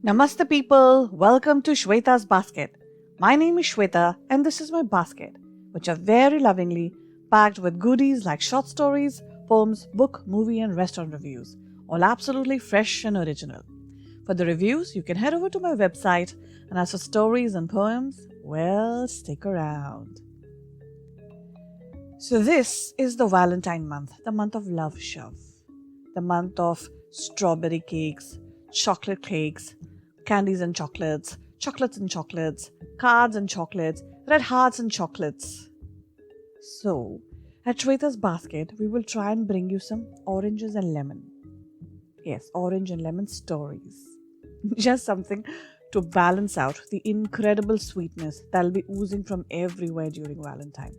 Namaste people, welcome to Shweta's Basket. My name is Shweta and this is my basket, which are very lovingly packed with goodies like short stories, poems, book, movie and restaurant reviews, all absolutely fresh and original. For the reviews, you can head over to my website, and as for stories and poems, well, stick around. So this is the Valentine month, the month of love shove, the month of strawberry cakes, chocolate cakes, candies and chocolates, chocolates and chocolates, cards and chocolates, red hearts and chocolates. So, at Shweta's Basket, we will try and bring you some oranges and lemon. Yes, orange and lemon stories. Just something to balance out the incredible sweetness that'll be oozing from everywhere during Valentine.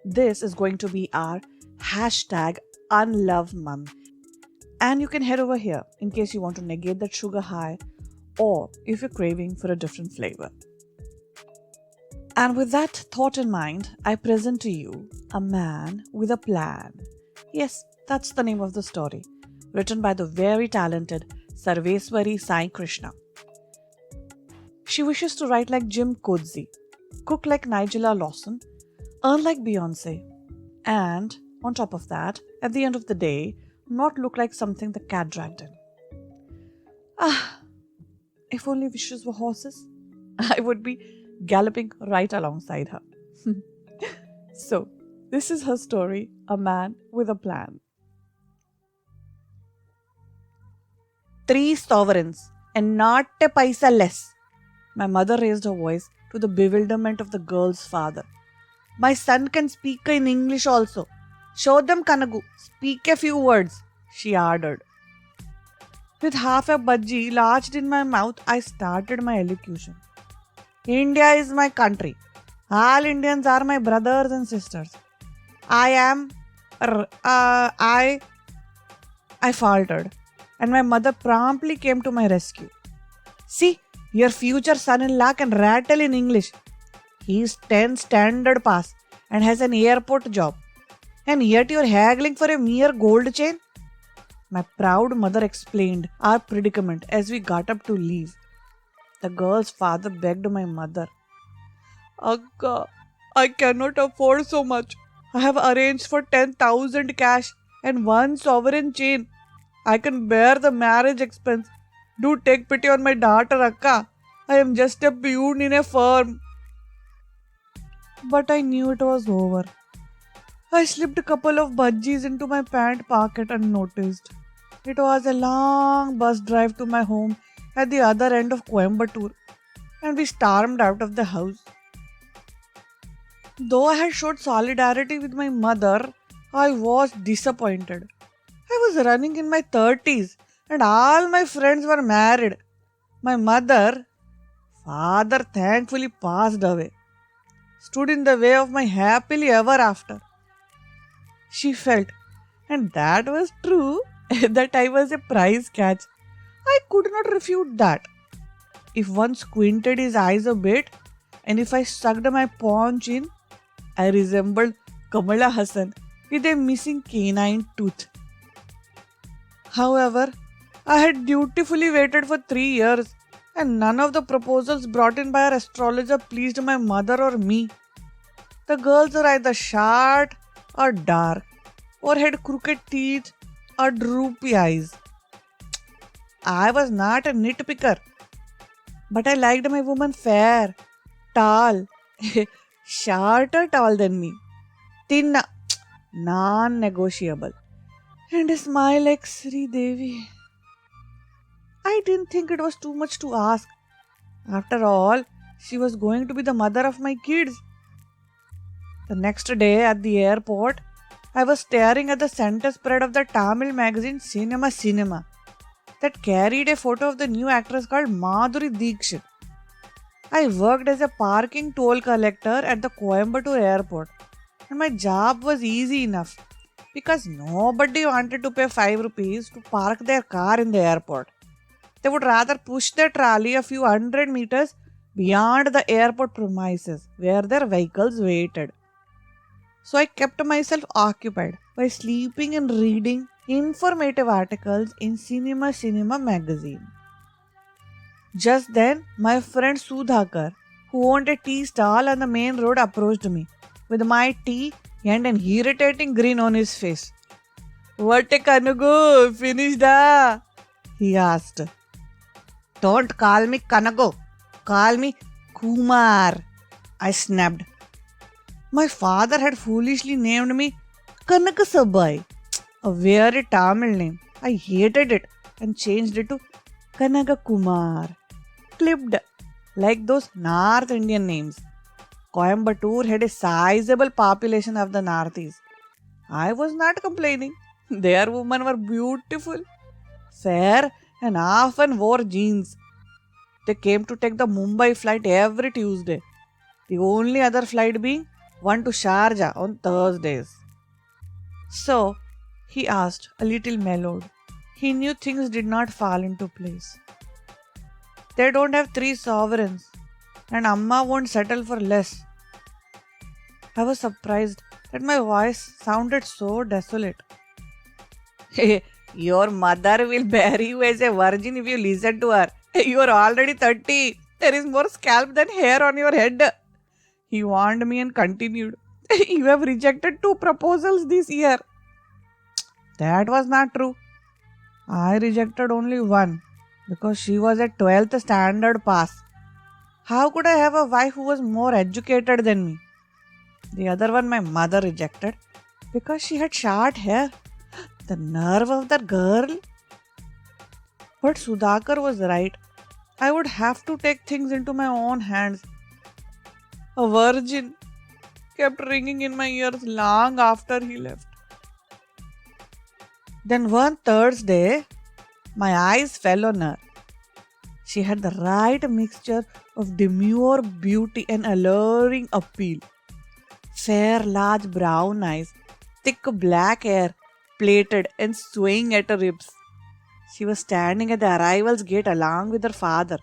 This is going to be our hashtag unlove month. And you can head over here in case you want to negate that sugar high or if you're craving for a different flavor. And with that thought in mind, I present to you A Man with a Plan. Yes, that's the name of the story, written by the very talented Sarveswari Sai Krishna. She wishes to write like Jim Coetzee, cook like Nigella Lawson, earn like Beyonce, and, on top of that, at the end of the day, not look like something the cat dragged in. If only wishes were horses, I would be galloping right alongside her. So, this is her story, A Man with a Plan. 3 sovereigns, and not a paisa less. My mother raised her voice to the bewilderment of the girl's father. My son can speak in English also. Show them Kanagu, speak a few words, she ordered. With half a budgie lodged in my mouth, I started my elocution. India is my country. All Indians are my brothers and sisters. I faltered, and my mother promptly came to my rescue. See, your future son-in-law can rattle in English. He's 10 standard pass and has an airport job. And yet you're haggling for a mere gold chain? My proud mother explained our predicament as we got up to leave. The girl's father begged my mother. Akka, I cannot afford so much. I have arranged for 10,000 cash and 1 sovereign chain. I can bear the marriage expense. Do take pity on my daughter, Akka. I am just a peon in a firm. But I knew it was over. I slipped a couple of budgies into my pant pocket and noticed. It was a long bus drive to my home at the other end of Coimbatore, and we stormed out of the house. Though I had showed solidarity with my mother, I was disappointed. I was running in my 30s and all my friends were married. My father thankfully passed away, stood in the way of my happily ever after. She felt, and that was true, that I was a prize catch. I could not refute that. If one squinted his eyes a bit, and if I sucked my paunch in, I resembled Kamala Hassan with a missing canine tooth. However, I had dutifully waited for 3 years, and none of the proposals brought in by our astrologer pleased my mother or me. The girls are either short or dark, or had crooked teeth or droopy eyes. I was not a nitpicker, but I liked my woman fair, tall, shorter tall than me, thin, non-negotiable, and a smile like Sri Devi. I didn't think it was too much to ask. After all, she was going to be the mother of my kids. The next day at the airport, I was staring at the center spread of the Tamil magazine Cinema that carried a photo of the new actress called Madhuri Dixit. I worked as a parking toll collector at the Coimbatore airport, and my job was easy enough because nobody wanted to pay 5 rupees to park their car in the airport. They would rather push their trolley a few hundred meters beyond the airport premises where their vehicles waited. So I kept myself occupied by sleeping and reading informative articles in Cinema magazine. Just then, my friend Sudhakar, who owned a tea stall on the main road, approached me with my tea and an irritating grin on his face. What a Kanago, finished ah? He asked. Don't call me Kanago, call me Kumar, I snapped. My father had foolishly named me Kanakasabai, a very Tamil name. I hated it and changed it to Kanagakumar. Clipped like those North Indian names. Coimbatore had a sizable population of the Northeast. I was not complaining. Their women were beautiful, fair, and often wore jeans. They came to take the Mumbai flight every Tuesday, the only other flight being one to Sharjah on Thursdays. So, he asked, a little mellowed. He knew things did not fall into place. They don't have three sovereigns, and Amma won't settle for less. I was surprised that my voice sounded so desolate. Your mother will bury you as a virgin if you listen to her. You are already 30. There is more scalp than hair on your head. He warned me and continued. You have rejected 2 proposals this year. That was not true. I rejected only one because she was a 12th standard pass. How could I have a wife who was more educated than me? The other one my mother rejected because she had short hair. The nerve of that girl. But Sudhakar was right. I would have to take things into my own hands. A virgin kept ringing in my ears long after he left. Then one Thursday, my eyes fell on her. She had the right mixture of demure beauty and alluring appeal. Fair, large brown eyes, thick black hair, plaited and swaying at her ribs. She was standing at the arrivals gate along with her father.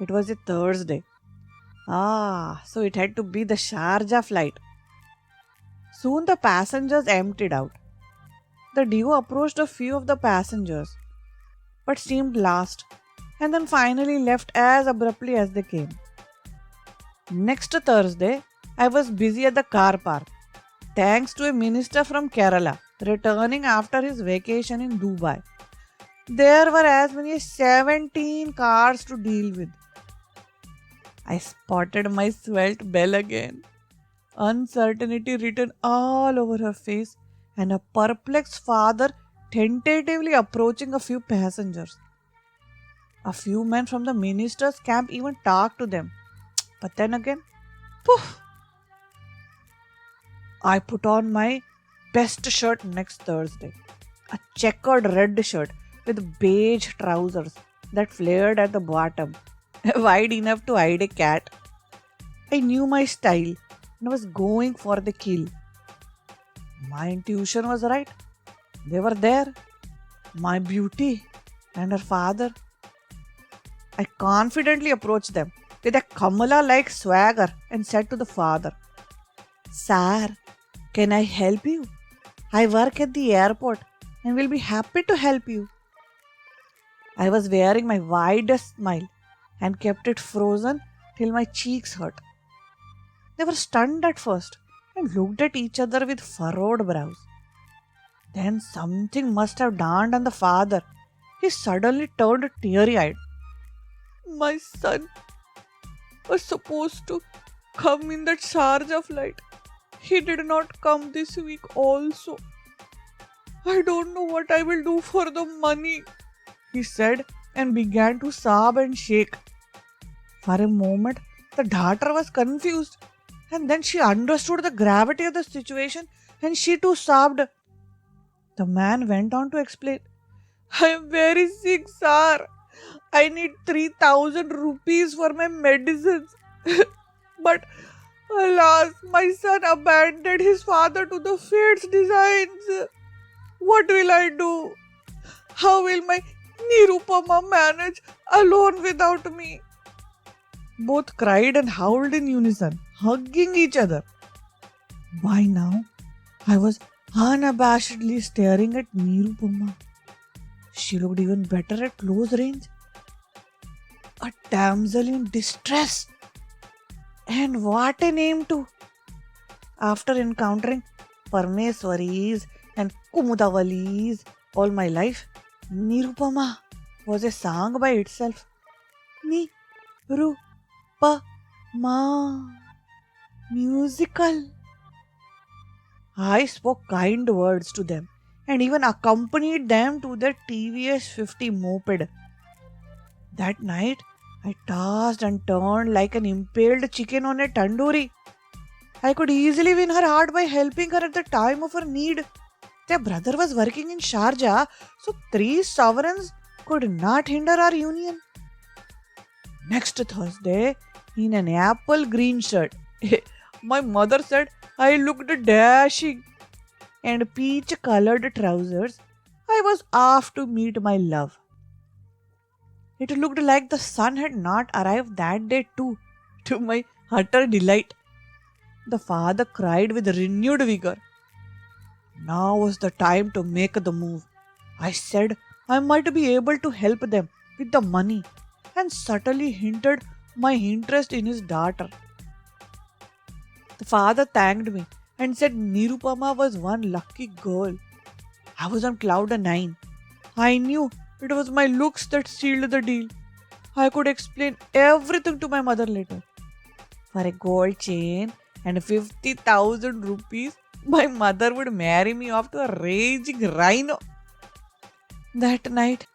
It was a Thursday. So it had to be the Sharjah flight. Soon the passengers emptied out. The duo approached a few of the passengers, but seemed lost, and then finally left as abruptly as they came. Next Thursday, I was busy at the car park, thanks to a minister from Kerala returning after his vacation in Dubai. There were as many as 17 cars to deal with. I spotted my svelte belle again, uncertainty written all over her face, and a perplexed father tentatively approaching a few passengers. A few men from the minister's camp even talked to them. But then again, poof! I put on my best shirt next Thursday. A checkered red shirt with beige trousers that flared at the bottom, wide enough to hide a cat. I knew my style and was going for the kill. My intuition was right. They were there. My beauty and her father. I confidently approached them with a Kamala-like swagger and said to the father, Sir, can I help you? I work at the airport and will be happy to help you. I was wearing my widest smile and kept it frozen till my cheeks hurt. They were stunned at first and looked at each other with furrowed brows. Then something must have dawned on the father. He suddenly turned teary-eyed. My son was supposed to come in that Sharjah flight. He did not come this week also. I don't know what I will do for the money, he said and began to sob and shake. For a moment, the daughter was confused, and then she understood the gravity of the situation and she too sobbed. The man went on to explain, I am very sick, sir. I need 3,000 rupees for my medicines. But alas, my son abandoned his father to the fate's designs. What will I do? How will my Nirupama manage alone without me? Both cried and howled in unison, hugging each other. By now, I was unabashedly staring at Nirupama. She looked even better at close range. A damsel in distress. And what a name too. After encountering Parmeswaris and Kumudavalis all my life, Nirupama was a song by itself. Ni-ru-pa-ma. Musical. I spoke kind words to them and even accompanied them to their TVS 50 moped. That night, I tossed and turned like an impaled chicken on a tandoori. I could easily win her heart by helping her at the time of her need. Their brother was working in Sharjah, so three sovereigns could not hinder our union. Next Thursday, in an apple green shirt, my mother said I looked dashing, and peach colored trousers, I was off to meet my love. It looked like the sun had not arrived that day too, to my utter delight. The father cried with renewed vigor. Now was the time to make the move. I said I might be able to help them with the money and subtly hinted my interest in his daughter. The father thanked me and said Nirupama was one lucky girl. I was on cloud nine. I knew it was my looks that sealed the deal. I could explain everything to my mother later. For a gold chain and 50,000 rupees, my mother would marry me off to a raging rhino. That night,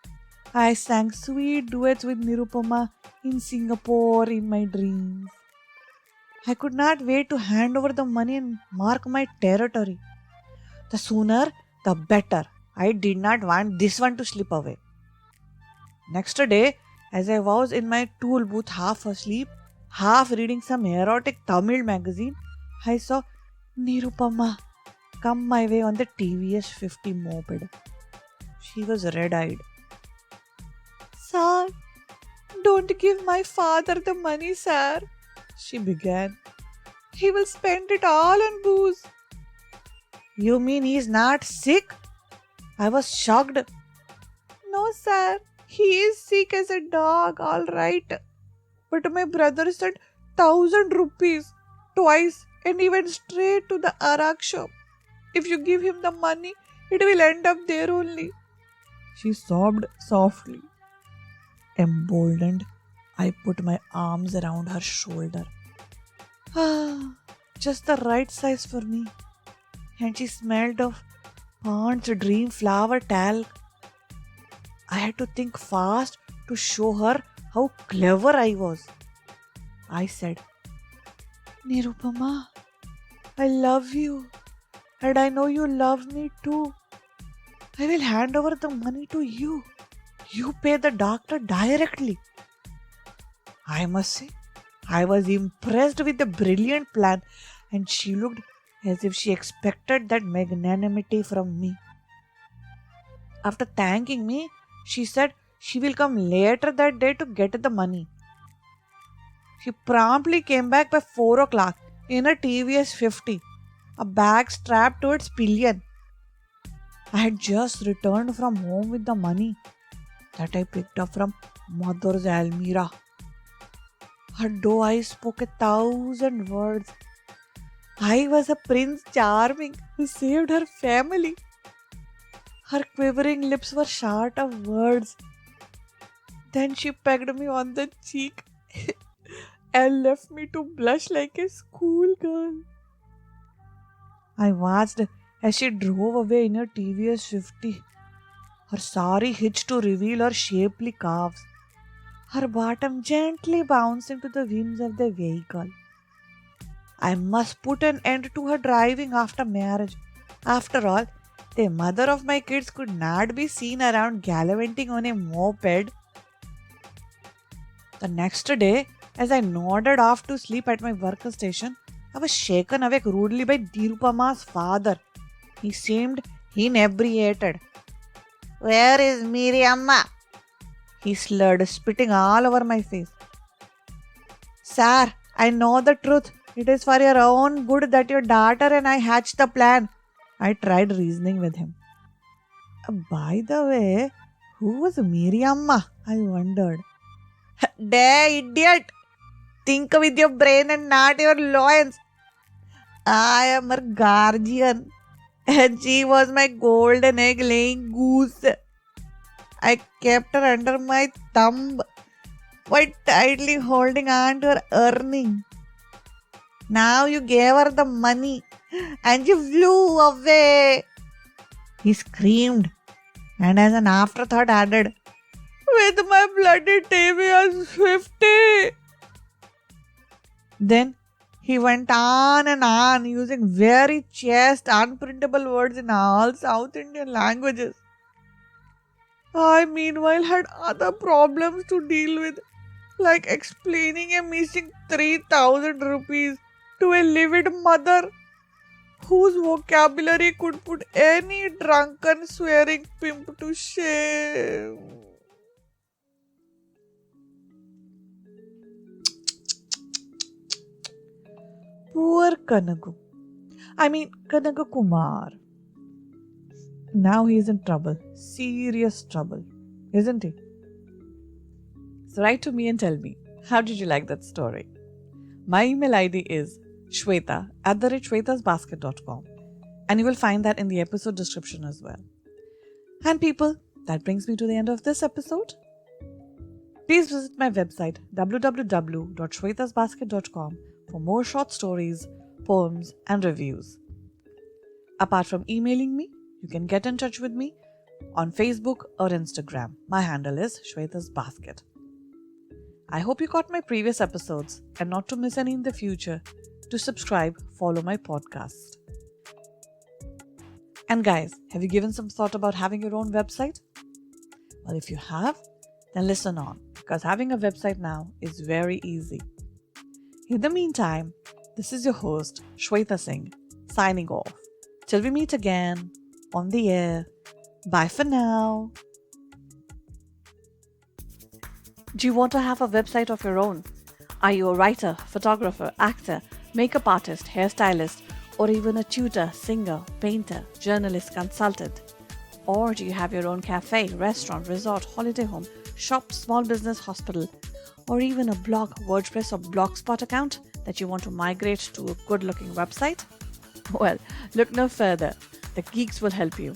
I sang sweet duets with Nirupama in Singapore in my dreams. I could not wait to hand over the money and mark my territory. The sooner, the better. I did not want this one to slip away. Next day, as I was in my tool booth half asleep, half reading some erotic Tamil magazine, I saw Nirupama come my way on the TVS 50 moped. She was red-eyed. Sir, don't give my father the money, sir, she began. He will spend it all on booze. You mean he is not sick? I was shocked. No, sir. He is sick as a dog, all right. But my brother said 1,000 rupees twice and he went straight to the arak shop. If you give him the money, it will end up there only. She sobbed softly. Emboldened, I put my arms around her shoulder. Just the right size for me. And she smelled of Pond's Dream Flower Talc. I had to think fast to show her how clever I was. I said, Nirupama, I love you and I know you love me too. I will hand over the money to you. You pay the doctor directly. I must say, I was impressed with the brilliant plan and she looked as if she expected that magnanimity from me. After thanking me, she said she will come later that day to get the money. She promptly came back by 4 o'clock in a TVS 50, a bag strapped to its pillion. I had just returned from home with the money that I picked up from Mother's Almira. Her doe eyes spoke 1,000 words. I was a Prince Charming who saved her family. Her quivering lips were short of words. Then she pecked me on the cheek and left me to blush like a schoolgirl. I watched as she drove away in her TVS 50, her sari hitched to reveal her shapely calves, her bottom gently bouncing to the whims of the vehicle. I must put an end to her driving after marriage. After all, the mother of my kids could not be seen around gallivanting on a moped. The next day, as I nodded off to sleep at my workstation, I was shaken awake rudely by Nirupama's father. He seemed inebriated. Where is Miriamma? He slurred, spitting all over my face. Sir, I know the truth. It is for your own good that your daughter and I hatched the plan. I tried reasoning with him. By the way, who was Miriamma? I wondered. idiot. Think with your brain and not your loins. I am her guardian, and she was my golden egg laying goose. I kept her under my thumb, quite tightly holding on to her earning. Now you gave her the money and you flew away. He screamed and as an afterthought added, with my bloody TVS 50. Then he went on and on using very chaste, unprintable words in all South Indian languages. I meanwhile had other problems to deal with, like explaining a missing 3,000 rupees to a livid mother whose vocabulary could put any drunken swearing pimp to shame. Poor Kanagu. Kanagu Kumar. Now he's in trouble. Serious trouble. Isn't he? So write to me and tell me, how did you like that story? My email ID is shweta@shwetasbasket.com, and you will find that in the episode description as well. And people, that brings me to the end of this episode. Please visit my website www.shwetasbasket.com for more short stories, poems, and reviews. Apart from emailing me, you can get in touch with me on Facebook or Instagram. My handle is shwetasbasket. I hope you caught my previous episodes, and not to miss any in the future, to subscribe, follow my podcast. And guys, have you given some thought about having your own website? Well, if you have, then listen on, because having a website now is very easy. In the meantime, this is your host, Shweta Singh, signing off. Till we meet again on the air. Bye for now. Do you want to have a website of your own? Are you a writer, photographer, actor, makeup artist, hairstylist, or even a tutor, singer, painter, journalist, consultant? Or do you have your own cafe, restaurant, resort, holiday home, shop, small business, hospital, or even a blog, WordPress, or Blogspot account that you want to migrate to a good-looking website? Well, look no further. The geeks will help you,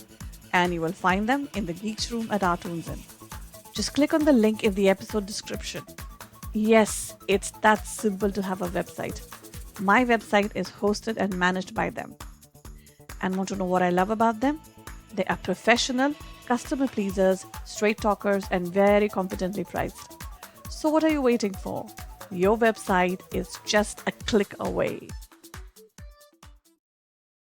and you will find them in the Geeks Room at Artoons Inn. Just click on the link in the episode description. Yes, it's that simple to have a website. My website is hosted and managed by them. And want to know what I love about them? They are professional, customer pleasers, straight talkers, and very competently priced. So what are you waiting for? Your website is just a click away.